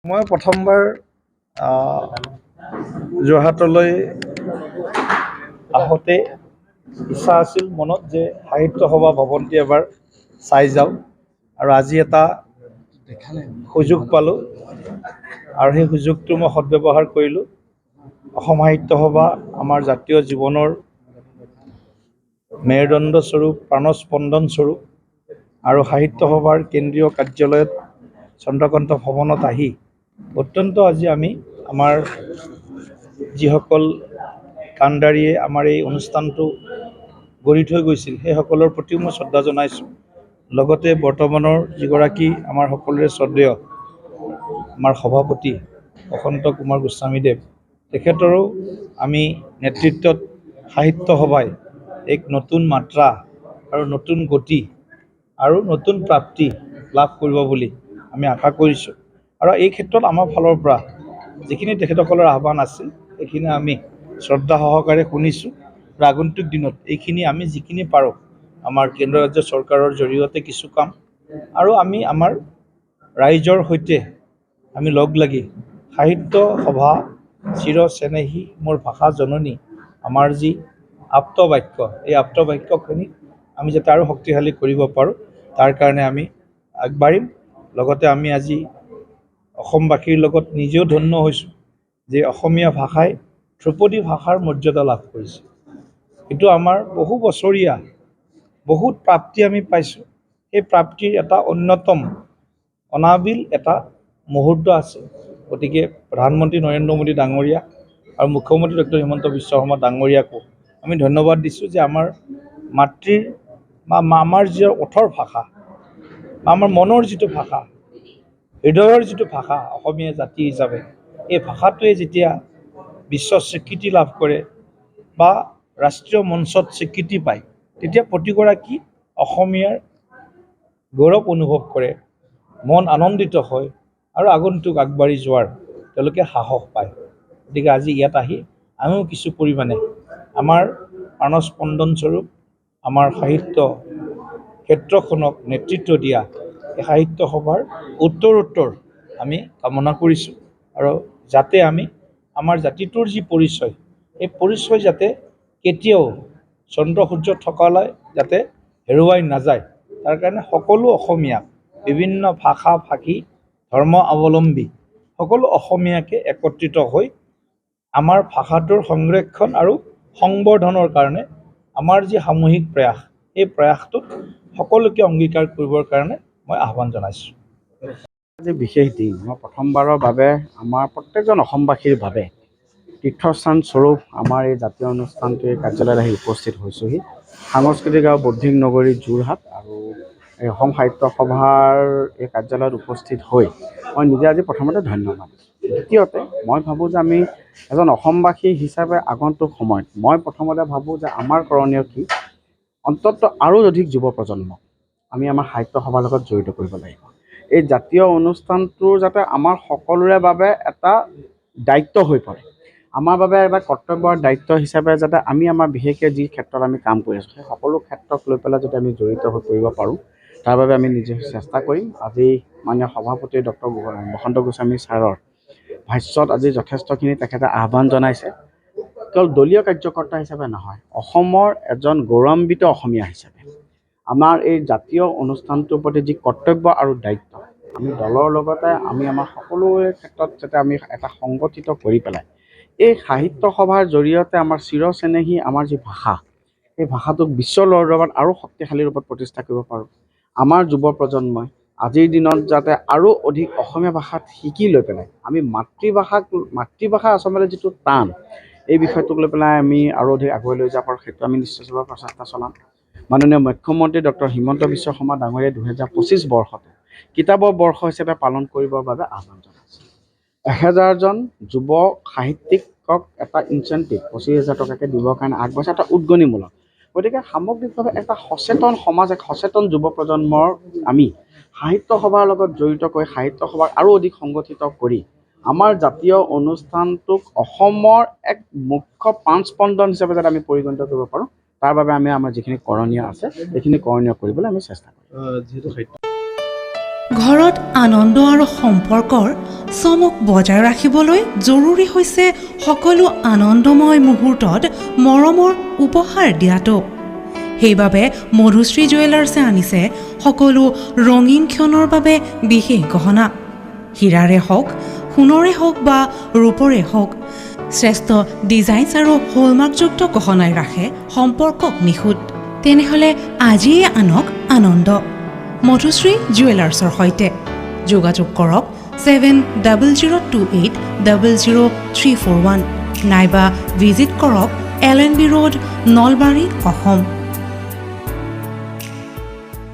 মই প্ৰথমবাৰ যোৰহাটলৈ আহোঁতে ইচ্ছা আছিল মনত যে সাহিত্য সভা ভৱনটি এবাৰ চাই যাওঁ আৰু আজি এটা সুযোগ পালোঁ আৰু সেই সুযোগটো মই সদ্ব্যৱহাৰ কৰিলোঁ। অসম সাহিত্য সভা আমাৰ জাতীয় জীৱনৰ মেৰুদণ্ড স্বৰূপ, প্ৰাণস্পন্দন স্বৰূপ আৰু সাহিত্য সভাৰ কেন্দ্ৰীয় কাৰ্যালয়ত চন্দ্ৰকান্ত ভৱনত আহি অত্যন্ত আজি আমি আমাৰ যিসকল কাণ্ডাৰীয়ে আমাৰ এই অনুষ্ঠানটো গঢ়ি থৈ গৈছিল সেইসকলৰ প্ৰতিও মই শ্ৰদ্ধা জনাইছোঁ। লগতে বৰ্তমানৰ যিগৰাকী আমাৰ সকলোৰে শ্ৰদ্ধেয় আমাৰ সভাপতি বসন্ত কুমাৰ গোস্বামীদেৱ, তেখেতৰো আমি নেতৃত্বত সাহিত্য সভাই এক নতুন মাত্ৰা আৰু নতুন গতি আৰু নতুন প্ৰাপ্তি লাভ কৰিব বুলি আমি আশা কৰিছোঁ। আৰু এই ক্ষেত্ৰত আমাৰ ফালৰ পৰা যিখিনি তেখেতসকলৰ আহ্বান আছিল সেইখিনি আমি শ্ৰদ্ধা সহকাৰে শুনিছোঁ আৰু আগন্তুক দিনত এইখিনি আমি যিখিনি পাৰোঁ আমাৰ কেন্দ্ৰ ৰাজ্য চৰকাৰৰ জৰিয়তে কিছু কাম আৰু আমি আমাৰ ৰাইজৰ সৈতে আমি লগ লাগি সাহিত্য সভা চিৰ চেনেহী মোৰ ভাষা জননী আমাৰ যি আপ্ত বাক্য, এই আপ্ত বাক্যখিনি আমি যাতে আৰু শক্তিশালী কৰিব পাৰোঁ তাৰ কাৰণে আমি আগবাঢ়িম। লগতে আমি আজি অসমবাসীৰ লগত নিজেও ধন্য হৈছোঁ যে অসমীয়া ভাষাই ধ্ৰুপদী ভাষাৰ মৰ্যাদা লাভ কৰিছে। এইটো আমাৰ বহু বছৰীয়া বহুত প্ৰাপ্তি আমি পাইছোঁ। সেই প্ৰাপ্তিৰ এটা অন্যতম অনাবিল এটা মুহূৰ্ত আছে। গতিকে প্ৰধানমন্ত্ৰী নৰেন্দ্ৰ মোদী ডাঙৰীয়া আৰু মুখ্যমন্ত্ৰী ডক্টৰ হিমন্ত বিশ্ব শৰ্মা ডাঙৰীয়াকো আমি ধন্যবাদ দিছোঁ যে আমাৰ মাতৃৰ বা আমাৰ যি ওঠৰ ভাষা বা আমাৰ মনৰ যিটো ভাষা, হৃদয়ৰ যিটো ভাষা অসমীয়া জাতি হিচাপে, এই ভাষাটোৱে যেতিয়া বিশ্ব স্বীকৃতি লাভ কৰে বা ৰাষ্ট্ৰীয় মঞ্চত স্বীকৃতি পায় তেতিয়া প্ৰতিগৰাকী অসমীয়াৰ গৌৰৱ অনুভৱ কৰে, মন আনন্দিত হয় আৰু আগন্তুক আগবাঢ়ি যোৱাৰ তেওঁলোকে সাহস পায়। গতিকে আজি ইয়াত আহি আমিও কিছু পৰিমাণে আমাৰ প্ৰাণস্পন্দন স্বৰূপ আমাৰ সাহিত্য ক্ষেত্ৰখনক নেতৃত্ব দিয়া এই সাহিত্য সভাৰ উত্তৰোত্তৰ আমি কামনা কৰিছোঁ আৰু যাতে আমি আমাৰ জাতিটোৰ যি পৰিচয়, এই পৰিচয় যাতে কেতিয়াও চন্দ্ৰ সূৰ্য থকালৈ যাতে হেৰুৱাই নাযায় তাৰ কাৰণে সকলো অসমীয়াক বিভিন্ন ভাষা ভাষী ধৰ্ম অৱলম্বী সকলো অসমীয়াকে একত্ৰিত হৈ আমাৰ ভাষাটোৰ সংৰক্ষণ আৰু সংবৰ্ধনৰ কাৰণে আমাৰ যি সামূহিক প্ৰয়াস, এই প্ৰয়াসটোত সকলোকে অংগীকাৰ কৰিবৰ কাৰণে মই আহ্বান জনাইছোঁ। আজি বিশেষ দিন। মই প্ৰথমবাৰৰ বাবে আমাৰ প্ৰত্যেকজন অসমবাসীৰ বাবে তীৰ্থস্থান স্বৰূপ আমাৰ এই জাতীয় অনুষ্ঠানটোৰ কাৰ্যালয়ত আহি উপস্থিত হৈছোঁহি। সাংস্কৃতিক আৰু বৌদ্ধিক নগৰী যোৰহাট আৰু এই অসম সাহিত্য সভাৰ এই কাৰ্যালয়ত উপস্থিত হৈ মই নিজে আজি প্ৰথমতে ধন্যবাদ। দ্বিতীয়তে মই ভাবোঁ যে আমি এজন অসমবাসী হিচাপে আগন্তুক সময়ত মই প্ৰথমতে ভাবোঁ যে আমাৰ কৰণীয় কি, অন্ততঃ আৰু অধিক যুৱ প্ৰজন্মক আমি আমাৰ সাহিত্য সভাৰ লগত জড়িত কৰিব লাগিব। এই জাতীয় অনুষ্ঠানটোৰ যাতে আমাৰ সকলোৰে বাবে এটা দায়িত্ব হৈ পৰে, আমাৰ বাবে এটা কৰ্তব্য আৰু দায়িত্ব হিচাপে যাতে আমি আমাৰ বিশেষকৈ যি ক্ষেত্ৰত আমি কাম কৰি আছোঁ সেই সকলো ক্ষেত্ৰক লৈ পেলাই যদি আমি জড়িত হৈ পৰিব পাৰোঁ তাৰ বাবে আমি নিজে চেষ্টা কৰিম। আজি মাননীয় সভাপতি ডক্টৰ বসন্ত গোস্বামী ছাৰৰ ভাষ্যত আজি যথেষ্টখিনি তেখেতে আহ্বান জনাইছে। কেৱল দলীয় কাৰ্যকৰ্তা হিচাপে নহয়, অসমৰ এজন গৌৰৱান্বিত অসমীয়া হিচাপে আমাৰ এই জাতীয় অনুষ্ঠানটোৰ প্ৰতি যি কৰ্তব্য আৰু দায়িত্ব, আমি দলৰ লগতে আমি আমাৰ সকলোৰে ক্ষেত্ৰত যাতে আমি এটা সংগঠিত কৰি পেলাই এই সাহিত্য সভাৰ জৰিয়তে আমাৰ চিৰচেনেহী আমাৰ যি ভাষা, সেই ভাষাটোক বিশ্বৰ দৰবাৰত আৰু শক্তিশালী ৰূপত প্ৰতিষ্ঠা কৰিব পাৰোঁ। আমাৰ যুৱ প্ৰজন্মই আজিৰ দিনত যাতে আৰু অধিক অসমীয়া ভাষাত শিকি লৈ পেলাই আমি মাতৃভাষা আচলতে যিটো টান, এই বিষয়টোক লৈ পেলাই আমি আৰু অধিক আগুৱাই লৈ যাব পাৰোঁ, সেইটো আমি নিশ্চয় প্ৰচেষ্টা চলাম। মাননীয় মুখ্যমন্ত্ৰী ডক্টৰ হিমন্ত বিশ্ব শৰ্মা ডাঙৰীয়াই 2025 বৰ্ষতে কিতাপৰ বৰ্ষ হিচাপে পালন কৰিবৰ বাবে আহ্বান জনাইছে। 1000জন যুৱ সাহিত্যিকক এটা ইনচেণ্টিভ 25,000 টকাকৈ দিবৰ কাৰণে আগবাঢ়িছে, এটা উদগনিমূলক। গতিকে সামগ্ৰিকভাৱে এটা সচেতন সমাজ, এক সচেতন যুৱ প্ৰজন্মৰ আমি সাহিত্য সভাৰ লগত জড়িত কৰি সাহিত্য সভাক আৰু অধিক সংগঠিত কৰি আমাৰ জাতীয় অনুষ্ঠানটোক অসমৰ এক মুখ্য প্ৰাণস্পন্দন হিচাপে যাতে আমি পৰিগণিত কৰিব পাৰোঁ তাৰ বাবে আমাৰ যিখিনি কৰণীয় আছে সেইখিনি কৰণীয় কৰিবলৈ আমি চেষ্টা কৰিম। ঘৰত আনন্দ আৰু সম্পৰ্কৰ চমক বজাই ৰাখিবলৈ জৰুৰী হৈছে সকলো আনন্দময় মুহূৰ্তত মৰমৰ উপহাৰ দিয়াটো। সেইবাবে মধুশ্ৰী জুৱেলাৰ্ছে আনিছে সকলো ৰঙীন ক্ষণৰ বাবে বিশেষ গহনা। হীৰাৰে হওক, সোণৰে হওক বা ৰূপৰে হওক, শ্ৰেষ্ঠ ডিজাইনছ আৰু হলমাৰ্কযুক্ত গহনাই ৰাখে সম্পৰ্কক নিখুঁত। তেনেহ'লে আজিয়ে আনক আনন্দ মধুশ্ৰী জুৱেলাৰ্ছৰ সৈতে। যোগাযোগ কৰক 7002800341 নাইবা ভিজিট কৰক LNB ৰোড, নলবাৰী, অসম।